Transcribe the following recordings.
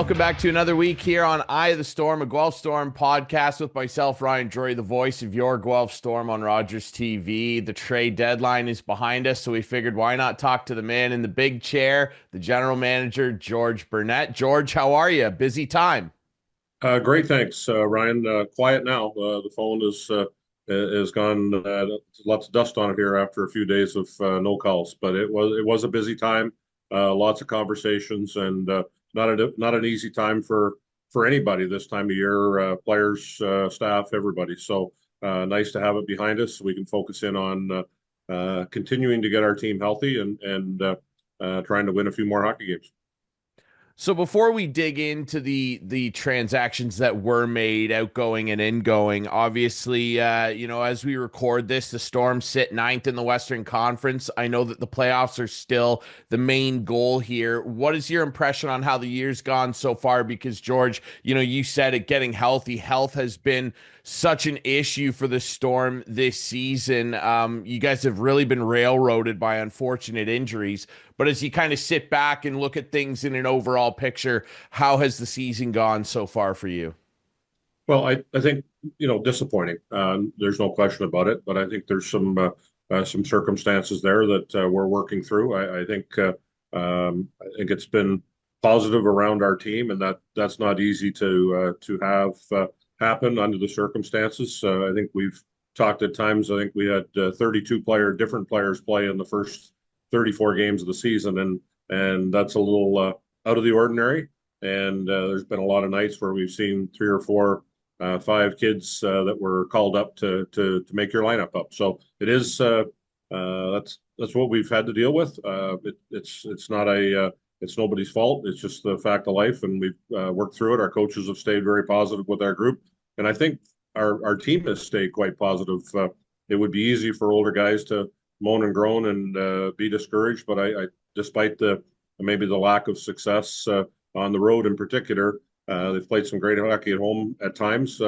welcome back to another week here on Eye of the Storm, a Guelph Storm podcast with myself, Ryan Drury, the voice of your Guelph Storm on Rogers TV. The trade deadline is behind us, so we figured why not talk to the man in the big chair, the general manager, George Burnett. George, how are you? Busy time. Great, thanks, Ryan. Quiet now. The phone is gone. Lots of dust on it here after a few days of no calls, but it was a busy time. Lots of conversations, and not an easy time for anybody this time of year. Players, staff, everybody. So nice to have it behind us, so we can focus in on continuing to get our team healthy and trying to win a few more hockey games. So before we dig into the transactions that were made, outgoing and ingoing, obviously, as we record this, the Storm sit ninth in the Western Conference. I know that the playoffs are still the main goal here. What is your impression on how the year's gone so far? Because George, you said it, getting healthy. Health has been such an issue for the Storm this season. You guys have really been railroaded by unfortunate injuries. But as you kind of sit back and look at things in an overall picture, how has the season gone so far for you? Well, I think, disappointing. There's no question about it, but I think there's some circumstances there that we're working through. I think it's been positive around our team, and that's not easy to have happen under the circumstances. I think we've talked at times. I think we had 32 different players play in the first 34 games of the season, and that's a little out of the ordinary. And there's been a lot of nights where we've seen three or four, five kids that were called up to make your lineup up. So it is that's what we've had to deal with. It's not it's nobody's fault. It's just the fact of life, and we've worked through it. Our coaches have stayed very positive with our group, and I think our team has stayed quite positive. It would be easy for older guys to moan and groan and be discouraged, but I despite maybe the lack of success on the road in particular, they've played some great hockey at home at times.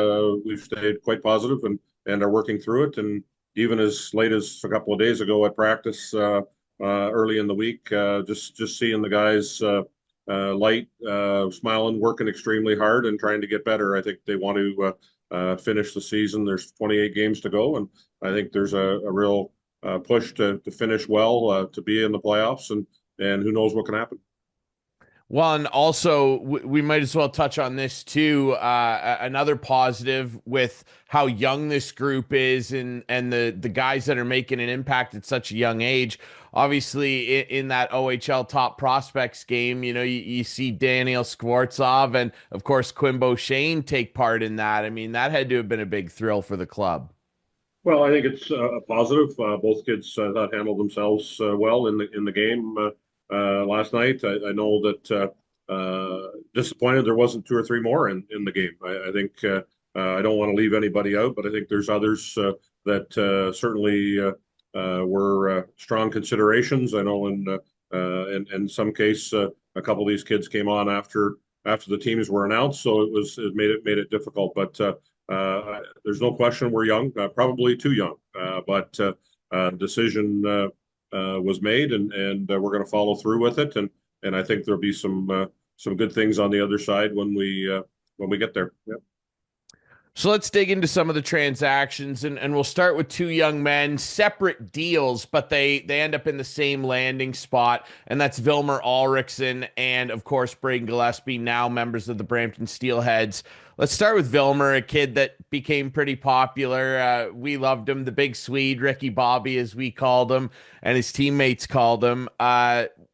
We've stayed quite positive and are working through it. And even as late as a couple of days ago at practice early in the week, just seeing the guys light, smiling, working extremely hard and trying to get better. I think they want to finish the season. There's 28 games to go, and I think there's a real push to finish well, to be in the playoffs, and who knows what can happen. Well, and also we might as well touch on this too. Another positive with how young this group is, and the guys that are making an impact at such a young age. Obviously, in that OHL top prospects game, you see Daniel Skvortsov and of course Quinn Beauchene take part in that. I mean, that had to have been a big thrill for the club. Well, I think it's a positive. Both kids thought handled themselves well in the game last night. I know that disappointed there wasn't two or three more in the game. I think I don't want to leave anybody out, but I think there's others that certainly were strong considerations. I know in some case a couple of these kids came on after the teams were announced, so it made it difficult. But there's no question we're young, probably too young, but decision was made, and we're going to follow through with it. And I think there'll be some good things on the other side when we get there. Yeah. So let's dig into some of the transactions, and we'll start with two young men, separate deals, but they end up in the same landing spot, and that's Vilmer Ulrichsen and, of course, Braden Gillespie, now members of the Brampton Steelheads. Let's start with Vilmer, a kid that became pretty popular. We loved him, the big Swede, Ricky Bobby, as we called him, and his teammates called him.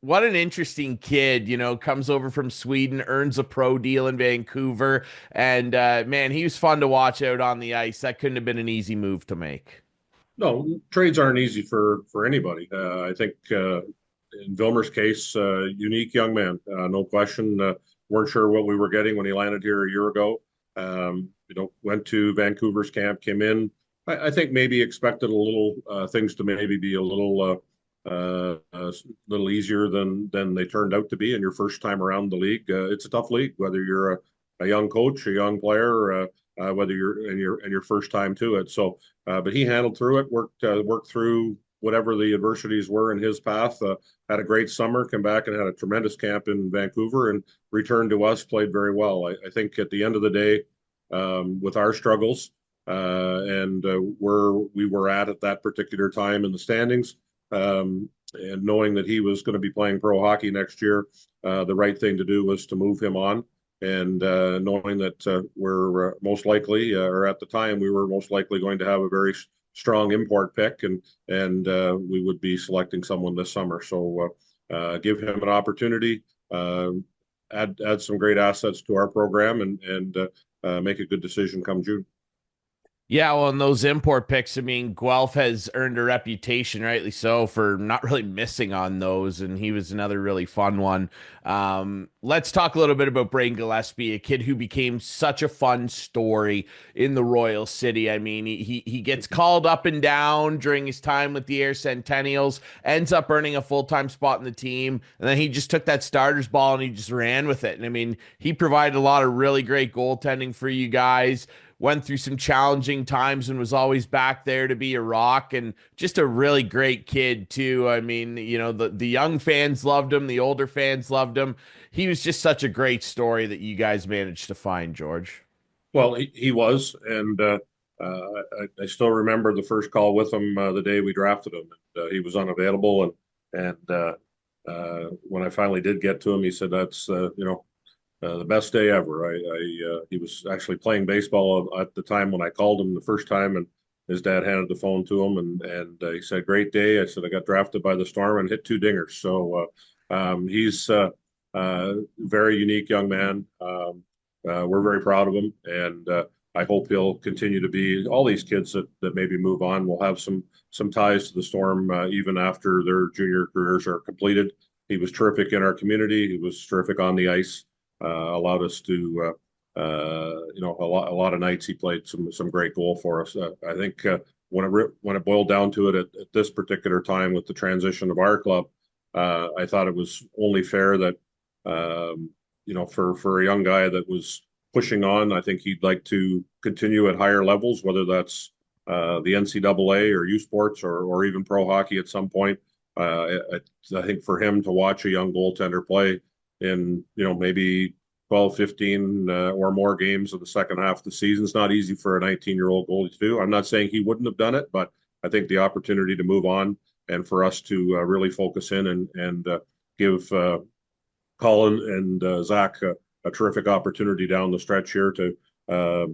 What an interesting kid, comes over from Sweden, earns a pro deal in Vancouver, and man, he was fun to watch out on the ice. That couldn't have been an easy move to make. No, trades aren't easy for anybody. I think in Vilmer's case, unique young man, no question. Weren't sure what we were getting when he landed here a year ago. Went to Vancouver's camp, came in. I think maybe expected a little things to maybe be a little easier than they turned out to be in your first time around the league. It's a tough league, whether you're a young coach, a young player, whether you're in your first time to it. So, but he handled through it, worked through whatever the adversities were in his path. Had a great summer, came back and had a tremendous camp in Vancouver, and returned to us, played very well. I think at the end of the day, with our struggles and where we were at that particular time in the standings, and knowing that he was going to be playing pro hockey next year, the right thing to do was to move him on. And knowing that we're most likely, or at the time, we were most likely going to have a very strong import pick, and we would be selecting someone this summer. So give him an opportunity, add some great assets to our program, and make a good decision come June. Yeah, well, in those import picks, I mean, Guelph has earned a reputation, rightly so, for not really missing on those, and he was another really fun one. Let's talk a little bit about Braden Gillespie, a kid who became such a fun story in the Royal City. I mean, he gets called up and down during his time with the Air Centennials, ends up earning a full-time spot in the team, and then he just took that starter's ball and he just ran with it. And I mean, he provided a lot of really great goaltending for you guys, went through some challenging times and was always back there to be a rock, and just a really great kid too. I mean, the young fans loved him, the older fans loved him. He was just such a great story that you guys managed to find, George. Well, he was, and I still remember the first call with him the day we drafted him. He was unavailable, and when I finally did get to him, he said, "That's the best day ever." He was actually playing baseball at the time when I called him the first time, and his dad handed the phone to him, and he said, "Great day." I said, "I got drafted by the Storm and hit two dingers." So he's a very unique young man. We're very proud of him, and I hope he'll continue to be. All these kids that maybe move on will have some ties to the Storm even after their junior careers are completed. He was terrific in our community. He was terrific on the ice. Allowed us to, a lot of nights he played some great goal for us. I think when it boiled down to it at this particular time with the transition of our club, I thought it was only fair that for a young guy that was pushing on, I think he'd like to continue at higher levels, whether that's the NCAA or U Sports or even pro hockey at some point. I think for him to watch a young goaltender play in maybe 12, 15 or more games of the second half of the season is not easy for a 19-year-old goalie to do. I'm not saying he wouldn't have done it, but I think the opportunity to move on and for us to really focus in and give Colin and Zach a terrific opportunity down the stretch here to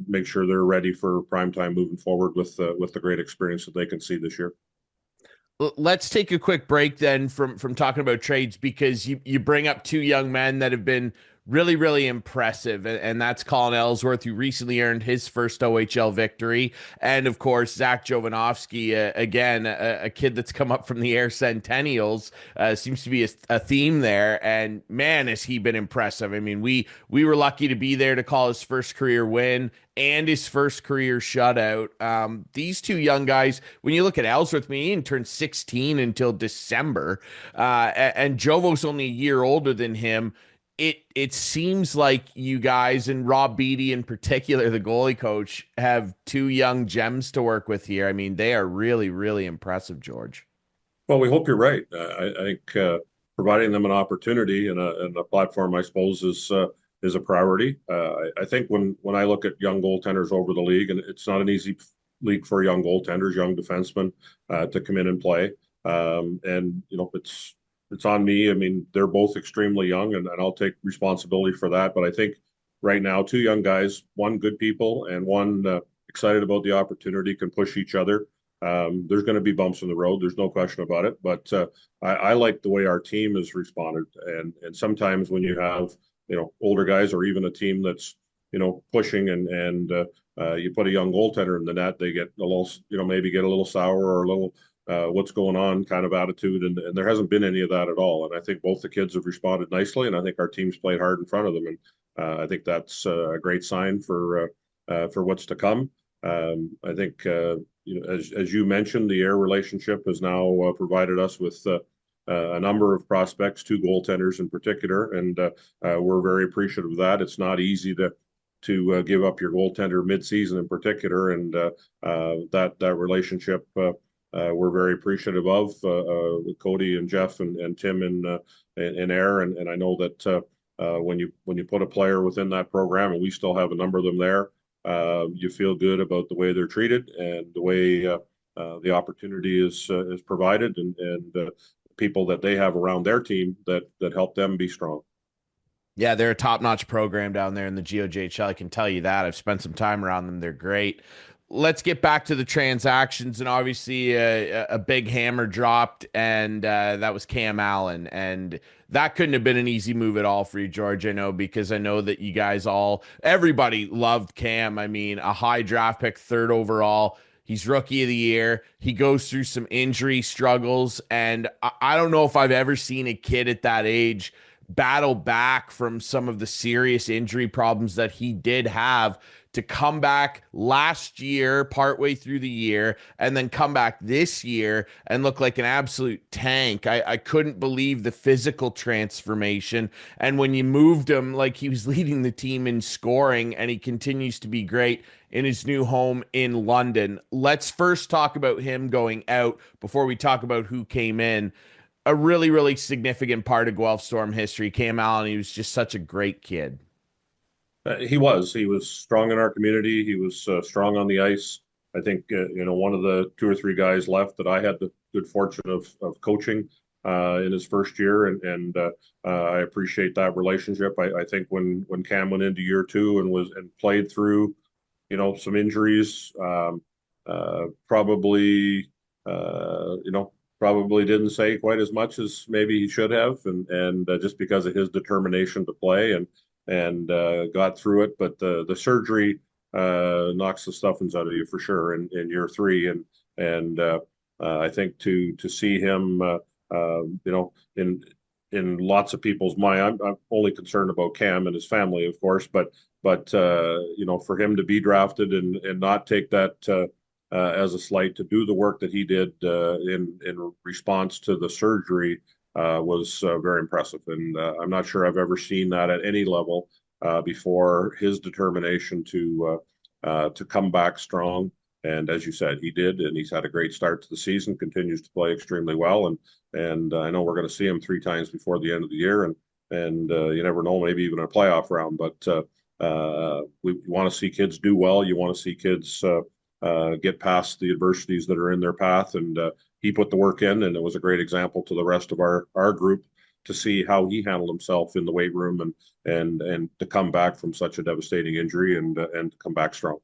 make sure they're ready for prime time moving forward with the great experience that they can see this year. Let's take a quick break then from talking about trades, because you bring up two young men that have been really, really impressive. And that's Colin Ellsworth, who recently earned his first OHL victory. And of course, Zach Jovanovski, again, a kid that's come up from the Air Centennials, seems to be a theme there. And man, has he been impressive. I mean, we were lucky to be there to call his first career win and his first career shutout. These two young guys, when you look at Ellsworth, I mean, he didn't turn 16 until December. And Jovo's only a year older than him. It seems like you guys, and Rob Beatty in particular, the goalie coach, have two young gems to work with here. I mean, they are really, really impressive, George. Well, we hope you're right. I think providing them an opportunity and a platform, I suppose, is a priority. I think when I look at young goaltenders over the league, and it's not an easy league for young goaltenders, young defensemen to come in and play. And it's on me. I mean, they're both extremely young, and I'll take responsibility for that. But I think right now, two young guys, one good people and one excited about the opportunity, can push each other. There's going to be bumps in the road. There's no question about it. But I like the way our team has responded. And sometimes when you have, older guys or even a team that's, pushing and you put a young goaltender in the net, they get a little, maybe get a little sour or a little what's going on kind of attitude. And there hasn't been any of that at all. And I think both the kids have responded nicely. And I think our team's played hard in front of them. And I think that's a great sign for what's to come. I think, as you mentioned, the Air relationship has now provided us with a number of prospects, two goaltenders in particular, and we're very appreciative of that. It's not easy to give up your goaltender midseason in particular, and that relationship we're very appreciative of with Cody and Jeff and Tim in Air, and I know that when you put a player within that program, and we still have a number of them there, you feel good about the way they're treated and the way the opportunity is provided, and people that they have around their team that help them be strong. Yeah, they're a top-notch program down there in the GOJHL. I can tell you that. I've spent some time around them. They're great. Let's get back to the transactions, and obviously a big hammer dropped, and that was Cam Allen, and that couldn't have been an easy move at all for you, George. I know because I know that you guys everybody loved Cam. I mean, a high draft pick, third overall. He's rookie of the year. He goes through some injury struggles, and I don't know if I've ever seen a kid at that age battle back from some of the serious injury problems that he did have to come back last year, partway through the year, and then come back this year and look like an absolute tank. I couldn't believe the physical transformation. And when you moved him, like he was leading the team in scoring, and he continues to be great in his new home in London. Let's first talk about him going out before we talk about who came in. A really, really significant part of Guelph Storm history. Cam Allen, he was just such a great kid. He was strong in our community. He was strong on the ice. I think one of the two or three guys left that I had the good fortune of coaching in his first year, and I appreciate that relationship. I think when Cam went into year two and played through some injuries, probably probably didn't say quite as much as maybe he should have, and just because of his determination to play and got through it. But the surgery knocks the stuffings out of you for sure in year three, and I think to see him, in lots of people's mind, I'm only concerned about Cam and his family, of course, but for him to be drafted and not take that. As a slight to do the work that he did in response to the surgery was very impressive. And I'm not sure I've ever seen that at any level before. His determination to come back strong, and as you said, he did, and he's had a great start to the season. Continues to play extremely well, and I know we're going to see him three times before the end of the year, and you never know, maybe even a playoff round. But we want to see kids do well. You want to see kids. Get past the adversities that are in their path. And he put the work in, and it was a great example to the rest of our group to see how he handled himself in the weight room and to come back from such a devastating injury and to come back strong.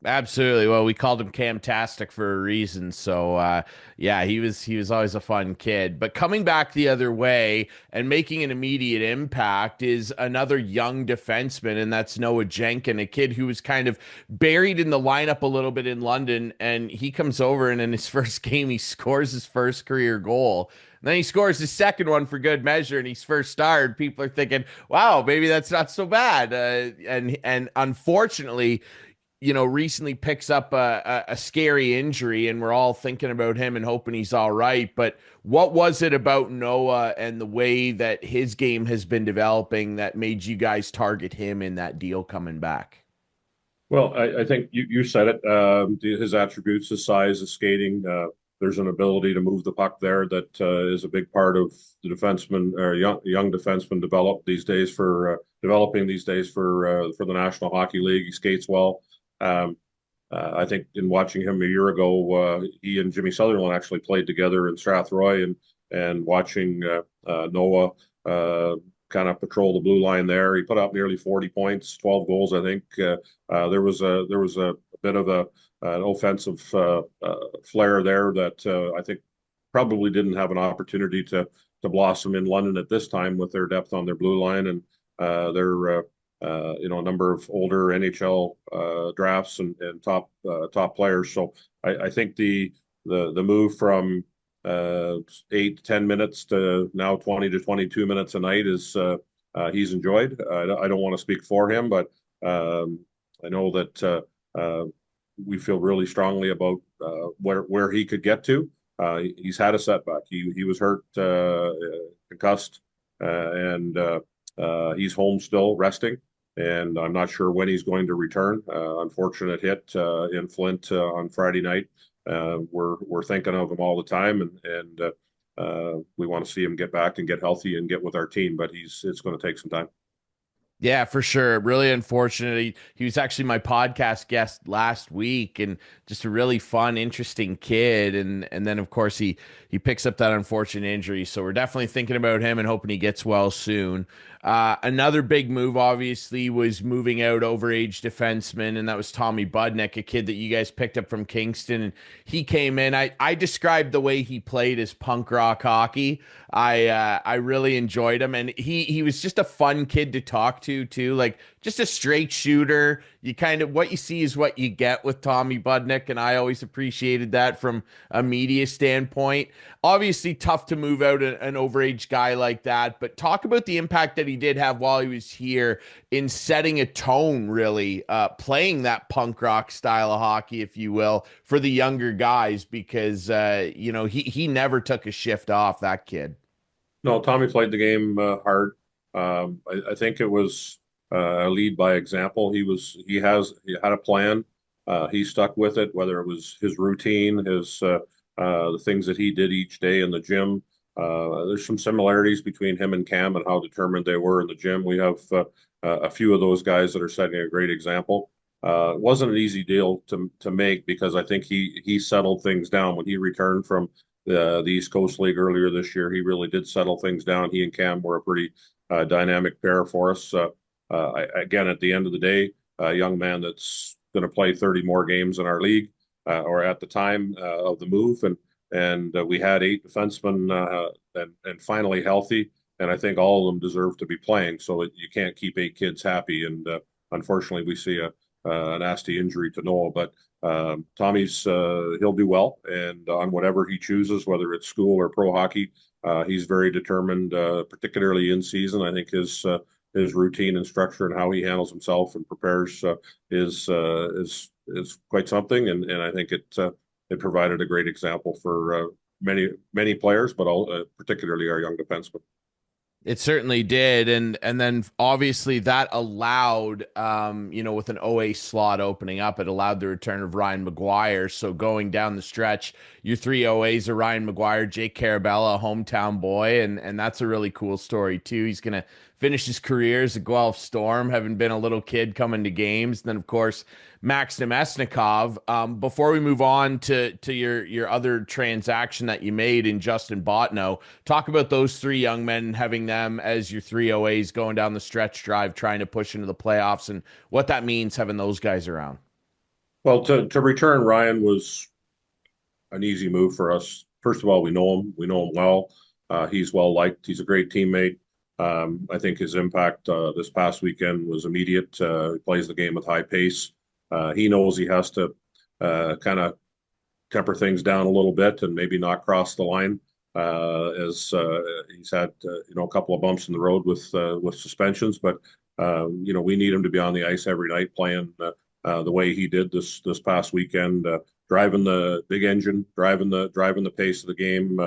Absolutely. Well, we called him Camtastic for a reason. So, yeah, he was always a fun kid. But coming back the other way and making an immediate impact is another young defenseman, and that's Noah Jenin, a kid who was kind of buried in the lineup a little bit in London. And he comes over, and in his first game, he scores his first career goal. And then he scores his second one for good measure, and he's first starred. People are thinking, "Wow, maybe that's not so bad." And unfortunately, recently picks up a scary injury, and we're all thinking about him and hoping he's all right. But what was it about Noah and the way that his game has been developing that made you guys target him in that deal coming back? Well, I think you said it. His attributes, his size, his skating. There's an ability to move the puck there that is a big part of the defenseman or young defenseman developing these days for the National Hockey League. He skates well. Um, I think in watching him a year ago, he and Jimmy Sutherland actually played together in Strathroy, and watching Noah kind of patrol the blue line there. He put up nearly 40 points, 12 goals, I think. There was a bit of an offensive flair there that I think probably didn't have an opportunity to blossom in London at this time with their depth on their blue line and their a number of older NHL drafts and top players. So I think the move from 8 to 10 minutes to now 20 to 22 minutes a night is he's enjoyed. I don't want to speak for him, but I know that we feel really strongly about where he could get to. He's had a setback. He was hurt, concussed, and he's home still resting. And I'm not sure when he's going to return. Unfortunate hit in Flint on Friday night. we're thinking of him all the time, and we want to see him get back and get healthy and get with our team. But it's going to take some time. Yeah, for sure. Really unfortunate. He was actually my podcast guest last week, and just a really fun, interesting kid. And then of course he picks up that unfortunate injury. So we're definitely thinking about him and hoping he gets well soon. Another big move, obviously, was moving out overage defenseman, and that was Tommy Budnick, a kid that you guys picked up from Kingston. And he came in. I described the way he played as punk rock hockey. I really enjoyed him, and he was just a fun kid to talk to too. Like just a straight shooter. You kind of what you see is what you get with Tommy Budnick, and I always appreciated that from a media standpoint. Obviously, tough to move out an overage guy like that, but talk about the impact that he did have while he was here in setting a tone, really playing that punk rock style of hockey, if you will, for the younger guys, because he never took a shift off, that kid. No, Tommy played the game hard. I think it was a lead by example. He had a plan. He stuck with it, whether it was his routine, his the things that he did each day in the gym. There's some similarities between him and Cam and how determined they were in the gym. We have a few of those guys that are setting a great example. It wasn't an easy deal to make because I think he settled things down when he returned from the East Coast League earlier this year. He really did settle things down. He and Cam were a pretty dynamic pair for us. Again, at the end of the day, a young man that's going to play 30 more games in our league, or at the time of the move, and we had 8 defensemen and finally healthy, and I think all of them deserve to be playing. So you can't keep 8 kids happy, and unfortunately, we see a nasty injury to Noah, but Tommy's he'll do well, and on whatever he chooses, whether it's school or pro hockey, he's very determined. Particularly in season, I think his routine and structure and how he handles himself and prepares is quite something, and I think it provided a great example for many players, but particularly our young defensemen. It certainly did, and then obviously that allowed, with an OA slot opening up, it allowed the return of Ryan Maguire. So going down the stretch, your three OAs are Ryan Maguire, Jake Carabella, a hometown boy, and that's a really cool story too. He's gonna finish his career as a Guelph Storm, having been a little kid coming to games. And then of course Max Nemesnikov. Before we move on to your other transaction that you made in Justin Botno, talk about those three young men, having them as your three OAs going down the stretch drive, trying to push into the playoffs, and what that means having those guys around. Well, to return Ryan was an easy move for us. First of all, we know him well. He's well liked. He's a great teammate. I think his impact this past weekend was immediate. He plays the game with high pace. He knows he has to kind of temper things down a little bit and maybe not cross the line, as he's had a couple of bumps in the road with suspensions. But we need him to be on the ice every night playing the way he did this past weekend, driving the big engine, driving the pace of the game.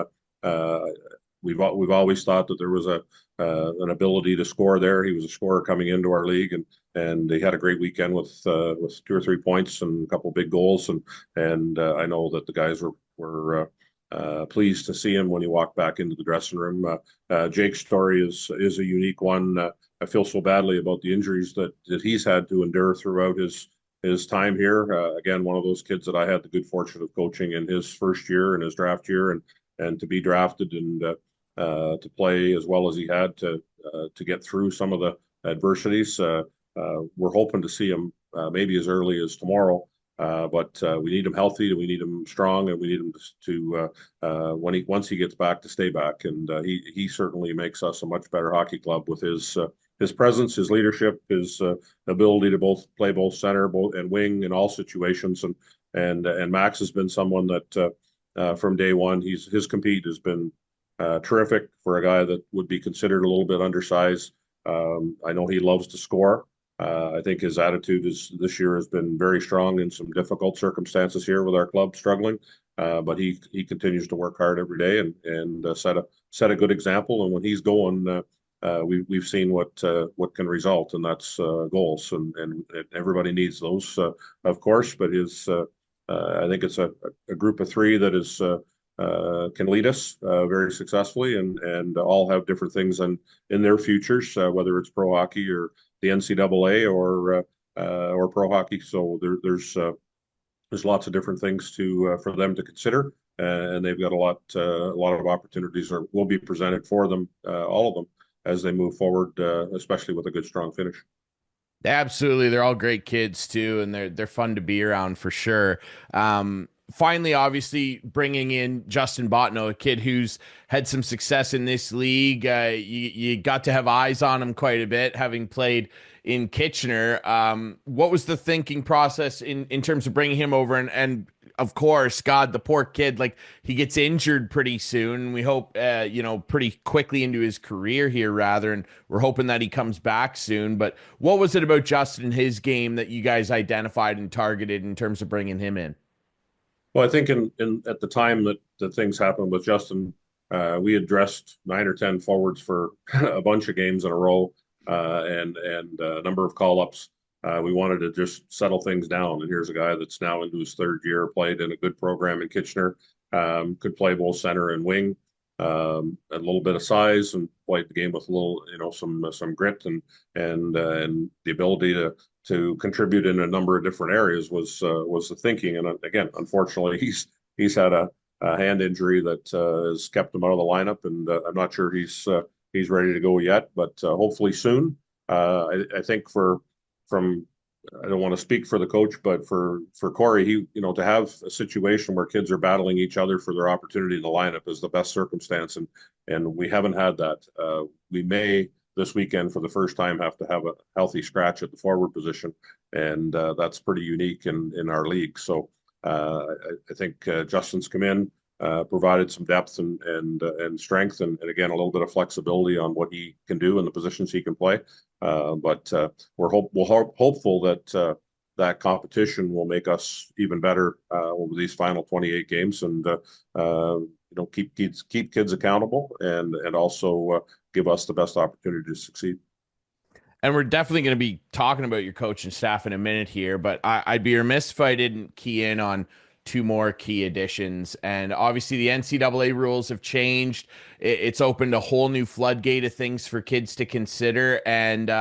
We've always thought that there was an ability to score there. He was a scorer coming into our league, and he had a great weekend with 2 or 3 points and a couple of big goals. And I know that the guys were pleased to see him when he walked back into the dressing room. Jake's story is a unique one. I feel so badly about the injuries that he's had to endure throughout his time here. Again, one of those kids that I had the good fortune of coaching in his first year and his draft year, and to be drafted and to play as well as he had to get through some of the adversities. We're hoping to see him maybe as early as tomorrow, but we need him healthy, we need him strong, and we need him to once he gets back, to stay back. And he certainly makes us a much better hockey club with his presence, his leadership, his ability to play both center, and wing in all situations. And Max has been someone that from day one, his compete has been terrific for a guy that would be considered a little bit undersized. I know he loves to score. I think his attitude this year has been very strong in some difficult circumstances here with our club struggling. But he continues to work hard every day and set a good example. And when he's going, we've seen what can result, and that's goals. And everybody needs those, of course. But I think it's a group of three that is can lead us very successfully, and all have different things in their futures, whether it's pro hockey or the NCAA or pro hockey. So there's lots of different things to for them to consider, and they've got a lot of opportunities or will be presented for them, all of them, as they move forward, especially with a good strong finish. Absolutely, they're all great kids too, and they're fun to be around for sure. Finally, obviously, bringing in Justin Botno, a kid who's had some success in this league. You got to have eyes on him quite a bit, having played in Kitchener. What was the thinking process in terms of bringing him over? And of course, God, the poor kid, like he gets injured pretty soon. We hope, pretty quickly into his career here, rather, and we're hoping that he comes back soon. But what was it about Justin and his game that you guys identified and targeted in terms of bringing him in? Well, I think in at the time that things happened with Justin, we had dressed 9 or 10 forwards for a bunch of games in a row, and a number of call ups. We wanted to just settle things down. And here's a guy that's now into his third year, played in a good program in Kitchener, could play both center and wing, a little bit of size, and played the game with a little, some grit and the ability to contribute in a number of different areas was the thinking. And again, unfortunately, he's had a hand injury that has kept him out of the lineup, and I'm not sure he's ready to go yet, but hopefully soon. I think from I don't want to speak for the coach, but for Corey, to have a situation where kids are battling each other for their opportunity in the lineup is the best circumstance, and we haven't had that. We may this weekend for the first time have to have a healthy scratch at the forward position, and that's pretty unique in our league. So I think Justin's come in, provided some depth and strength, and again a little bit of flexibility on what he can do and the positions he can play. But hopeful that that competition will make us even better over these final 28 games, and keep kids accountable, and also give us the best opportunity to succeed. And we're definitely going to be talking about your coaching staff in a minute here, but I'd be remiss if I didn't key in on two more key additions. And obviously, the NCAA rules have changed. It's opened a whole new floodgate of things for kids to consider. And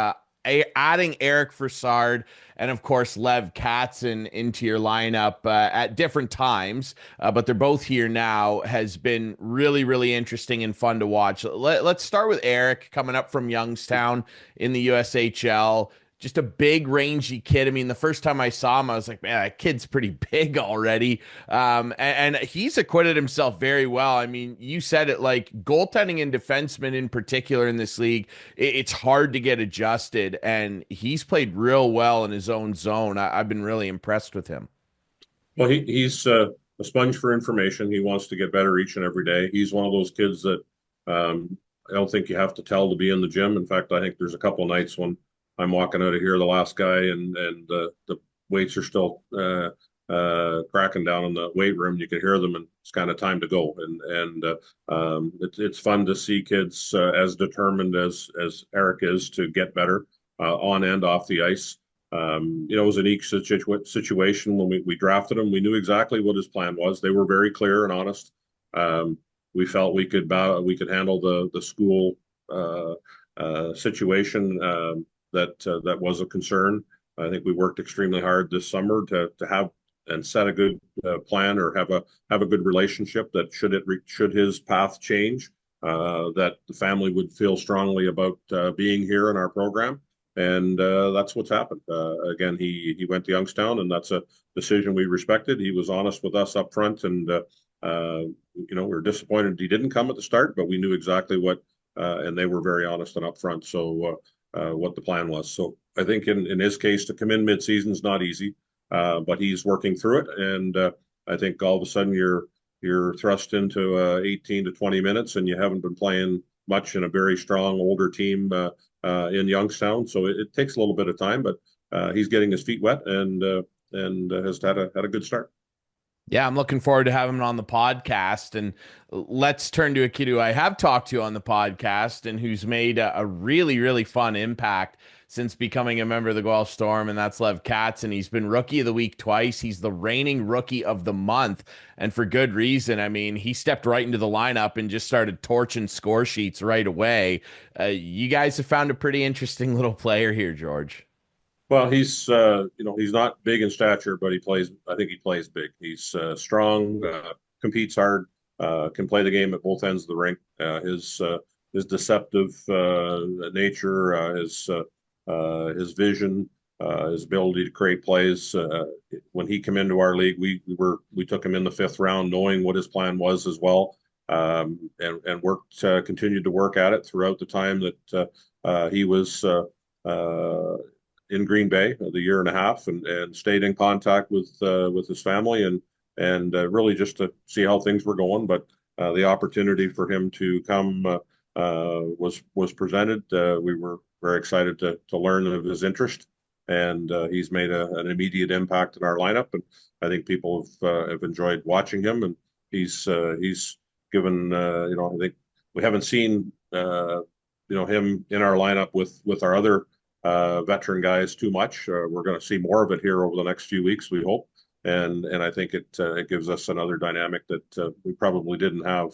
adding Eric Fassard and, of course, Lev Katzen into your lineup at different times, but they're both here now, has been really, really interesting and fun to watch. Let's start with Eric, coming up from Youngstown in the USHL. Just a big, rangy kid. I mean, the first time I saw him, I was like, man, that kid's pretty big already. And he's acquitted himself very well. I mean, you said it, like goaltending and defensemen in particular in this league, it's hard to get adjusted. And he's played real well in his own zone. I've been really impressed with him. Well, he's a sponge for information. He wants to get better each and every day. He's one of those kids that I don't think you have to tell to be in the gym. In fact, I think there's a couple of nights when I'm walking out of here, the last guy, and the weights are still cracking down in the weight room. You can hear them, and it's kind of time to go. And it's fun to see kids as determined as Eric is to get better on and off the ice. It was a unique situation when we drafted him. We knew exactly what his plan was. They were very clear and honest. We felt we could handle the school situation. That was a concern. I think we worked extremely hard this summer to have and set a good plan, or have a good relationship that should his path change, that the family would feel strongly about being here in our program, and that's what's happened. Again, he went to Youngstown, and that's a decision we respected. He was honest with us up front, and we were disappointed he didn't come at the start, but we knew exactly what, and they were very honest and upfront. So. What the plan was. So I think in his case, to come in mid-season is not easy, but he's working through it. And I think all of a sudden you're thrust into 18 to 20 minutes, and you haven't been playing much in a very strong older team in Youngstown. So it takes a little bit of time, but he's getting his feet wet, and has had a good start. Yeah, I'm looking forward to having him on the podcast. And let's turn to a kid who I have talked to on the podcast and who's made a really, really fun impact since becoming a member of the Guelph Storm, and that's Lev Katz. And he's been Rookie of the Week twice. He's the reigning Rookie of the Month, and for good reason. I mean, he stepped right into the lineup and just started torching score sheets right away. You guys have found a pretty interesting little player here, George. Well, he's not big in stature, but he plays. I think he plays big. He's strong, competes hard, can play the game at both ends of the rink. His deceptive nature, his vision, his ability to create plays. When he came into our league, we took him in the fifth round, knowing what his plan was as well, and worked continued to work at it throughout the time that he was. In Green Bay the year and a half, and stayed in contact with his family, and really just to see how things were going. But the opportunity for him to come was presented. We were very excited to learn of his interest, and he's made an immediate impact in our lineup. And I think people have enjoyed watching him, and he's given I think we haven't seen him in our lineup with our other veteran guys too much. We're going to see more of it here over the next few weeks, we hope, and I think it gives us another dynamic that we probably didn't have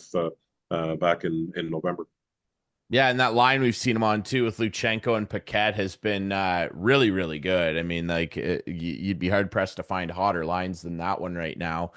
back in November. Yeah, and that line we've seen him on too with Luchenko and Paquette has been really, really good. I mean, like you'd be hard pressed to find hotter lines than that one right now.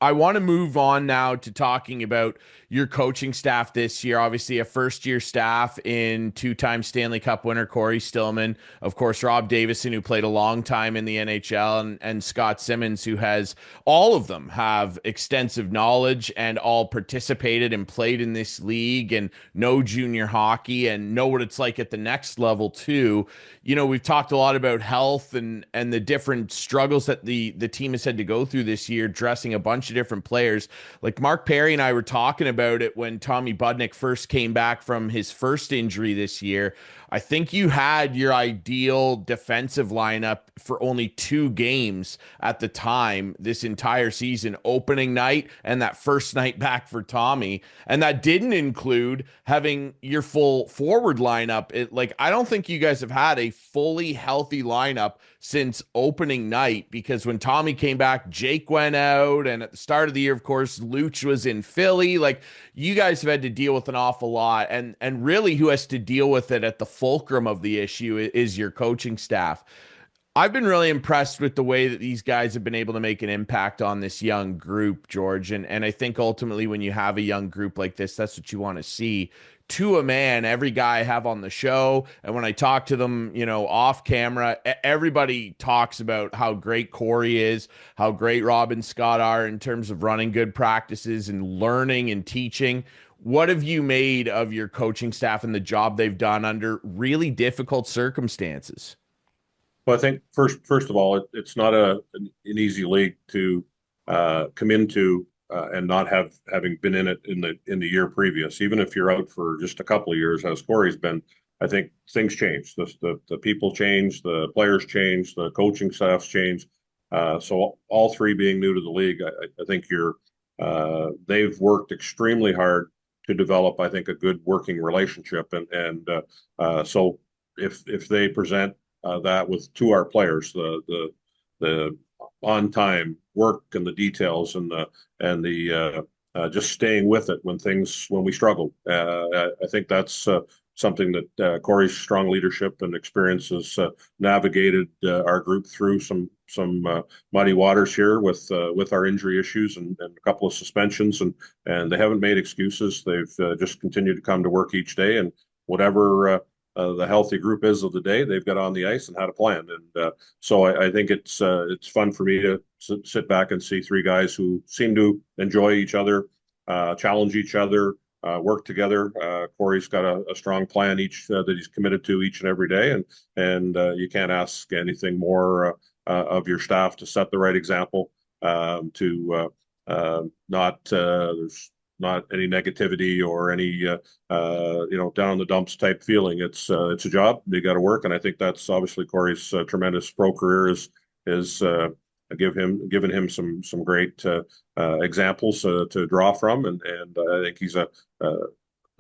I want to move on now to talking about your coaching staff this year. Obviously, a first-year staff in two-time Stanley Cup winner Corey Stillman, of course, Rob Davison, who played a long time in the NHL, and Scott Simmons, who has all of them have extensive knowledge and all participated and played in this league and know junior hockey and know what it's like at the next level too. You know, we've talked a lot about health and the different struggles that the team has had to go through this year, dressing a bunch of different players. Like Mark Perry and I were talking about it when Tommy Budnick first came back from his first injury this year. I think you had your ideal defensive lineup for only 2 games at the time this entire season, opening night and that first night back for Tommy. And that didn't include having your full forward lineup. I don't think you guys have had a fully healthy lineup since opening night, because when Tommy came back, Jake went out, and at the start of the year, of course, Luch was in Philly. Like, you guys have had to deal with an awful lot, and really who has to deal with it at the fulcrum of the issue is your coaching staff. I've been really impressed with the way that these guys have been able to make an impact on this young group, George. And I think ultimately when you have a young group like this, that's what you want to see. To a man, every guy I have on the show, and when I talk to them, off camera, everybody talks about how great Corey is, how great Rob and Scott are in terms of running good practices and learning and teaching. What have you made of your coaching staff and the job they've done under really difficult circumstances? Well, I think first of all, it's not an easy league to come into and not having been in it in the year previous. Even if you're out for just a couple of years, as Corey's been, I think things change. The people change, the players change, the coaching staffs change. So all three being new to the league, I think they've worked extremely hard to develop, I think, a good working relationship, and so if they present that with to our players, the on time work and the details and the just staying with it when we struggle. I think that's something that Corey's strong leadership and experience has navigated our group through some muddy waters here with our injury issues and a couple of suspensions, and they haven't made excuses. They've just continued to come to work each day, and whatever the healthy group is of the day, they've got on the ice and had a plan. And so I think it's fun for me to sit back and see three guys who seem to enjoy each other, challenge each other, work together. Corey's got a strong plan that he's committed to each and every day, and you can't ask anything more of your staff to set the right example. Not there's not any negativity or any down in the dumps type feeling. It's a job. They got to work, and I think that's obviously Corey's tremendous pro career is given him some great examples to draw from, and I think he's a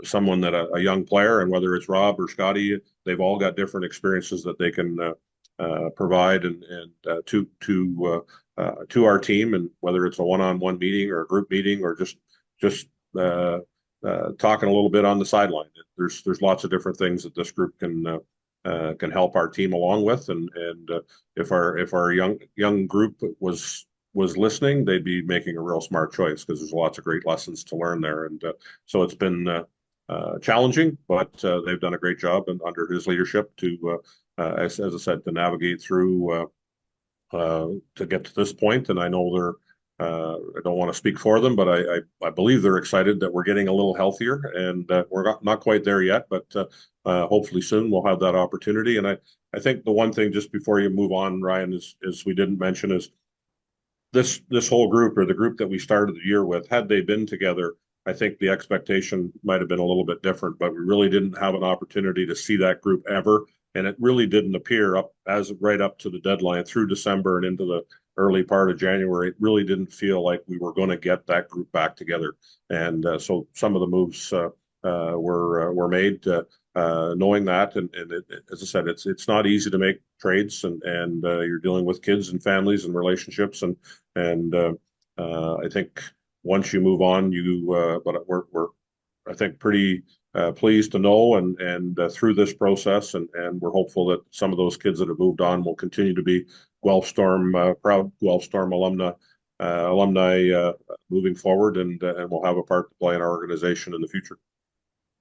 someone that a young player, and whether it's Rob or Scotty, they've all got different experiences that they can provide to our team, and whether it's a one-on-one meeting or a group meeting or just talking a little bit on the sideline. There's lots of different things that this group can help our team along with, and if our young group was listening, they'd be making a real smart choice because there's lots of great lessons to learn there, and so it's been challenging, but they've done a great job and under his leadership to, as I said, to navigate through to get to this point. And I know I don't want to speak for them, but I believe they're excited that we're getting a little healthier, and we're not quite there yet, but hopefully soon we'll have that opportunity. And I think the one thing just before you move on, Ryan, is we didn't mention is this whole group, or the group that we started the year with, had they been together, I think the expectation might have been a little bit different, but we really didn't have an opportunity to see that group ever. And it really didn't appear right up to the deadline through December and into the early part of January. It really didn't feel like we were going to get that group back together. And so some of the moves were made knowing that. And as I said, it's not easy to make trades, and you're dealing with kids and families and relationships, and I think once you move on, but we're I think pretty pleased to know, and through this process, and we're hopeful that some of those kids that have moved on will continue to be proud Guelph Storm alumni moving forward, and will have a part to play in our organization in the future.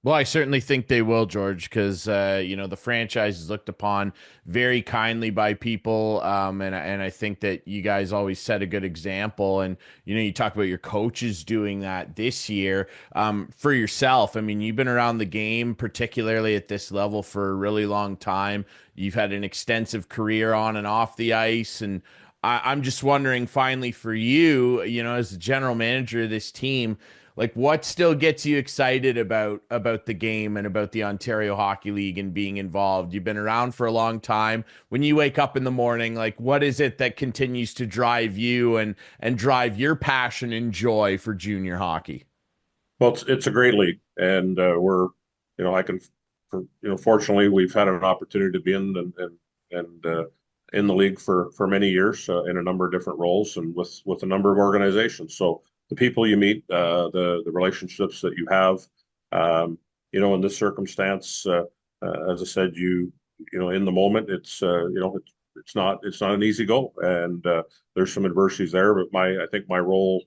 Well, I certainly think they will, George, because the franchise is looked upon very kindly by people, and I think that you guys always set a good example. And you talk about your coaches doing that this year for yourself. I mean, you've been around the game, particularly at this level, for a really long time. You've had an extensive career on and off the ice, and I'm just wondering, finally, for you, as the general manager of this team, like, what still gets you excited about the game and about the Ontario Hockey League and being involved? You've been around for a long time. When you wake up in the morning, like, what is it that continues to drive you and drive your passion and joy for junior hockey? Well, it's a great league, and I can, fortunately, we've had an opportunity to be and in the league for many years in a number of different roles and with a number of organizations. So the people you meet, the relationships that you have, in this circumstance, as I said, in the moment, it's not an easy go, and there's some adversities there. But I think my role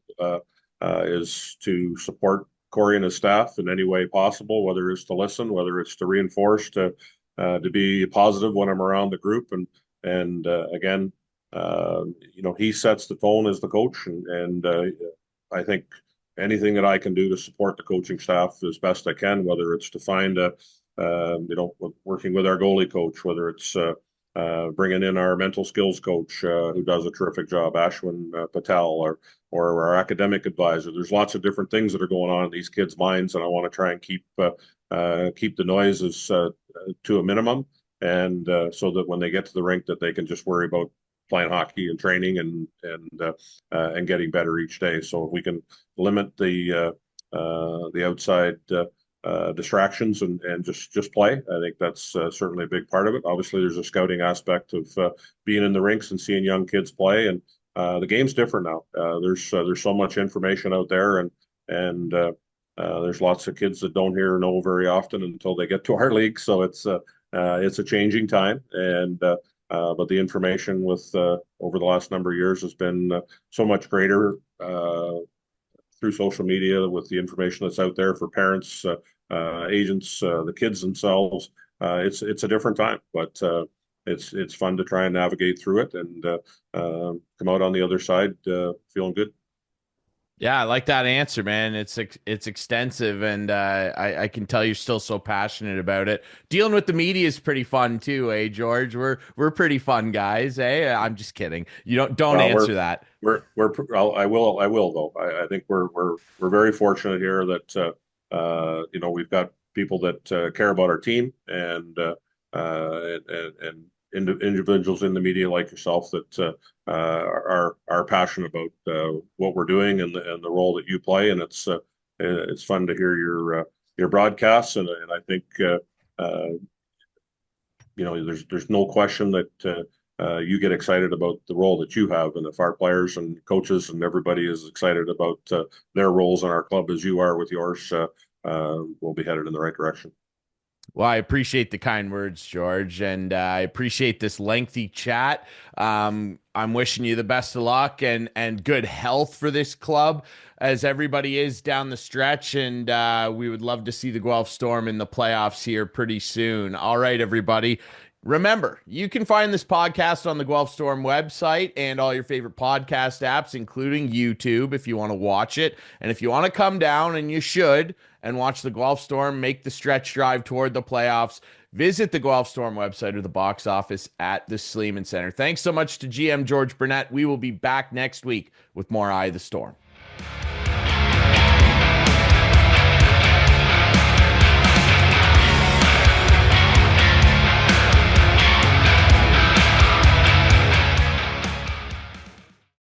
is to support Corey and his staff in any way possible, whether it's to listen, whether it's to reinforce, to be positive when I'm around the group, and again, he sets the tone as the coach, and I think anything that I can do to support the coaching staff as best I can, whether it's to find working with our goalie coach, whether it's bringing in our mental skills coach who does a terrific job, Ashwin Patel, or our academic advisor. There's lots of different things that are going on in these kids' minds, and I want to try and keep the noises to a minimum, and so that when they get to the rink, that they can just worry about playing hockey and training and getting better each day. So if we can limit the outside distractions and just play, I think that's certainly a big part of it. Obviously, there's a scouting aspect of being in the rinks and seeing young kids play, and the game's different now. There's so much information out there, and there's lots of kids that don't hear or know very often until they get to our league. So it's a changing time, and but the information over the last number of years has been so much greater through social media, with the information that's out there for parents, agents, the kids themselves. It's a different time, but it's fun to try and navigate through it and come out on the other side feeling good. Yeah, I like that answer, man. It's extensive, and I can tell you're still so passionate about it. Dealing with the media is pretty fun too, eh, George? We're pretty fun guys, eh? I'm just kidding. You don't Well, answer that. I will though. I think we're very fortunate here that we've got people that care about our team, and individuals in the media like yourself that are passionate about what we're doing and the role that you play, and it's fun to hear your broadcasts, and I think there's no question that you get excited about the role that you have, and if our players and coaches and everybody is excited about their roles in our club as you are with yours, we'll be headed in the right direction. Well, I appreciate the kind words, George, and I appreciate this lengthy chat. I'm wishing you the best of luck and good health for this club, as everybody is down the stretch, and we would love to see the Guelph Storm in the playoffs here pretty soon. All right, everybody. Remember, you can find this podcast on the Guelph Storm website and all your favorite podcast apps, including YouTube, if you want to watch it. And if you want to come down, and you should, and watch the Guelph Storm make the stretch drive toward the playoffs, visit the Guelph Storm website or the box office at the Sleeman Center. Thanks so much to GM George Burnett. We will be back next week with more Eye of the Storm.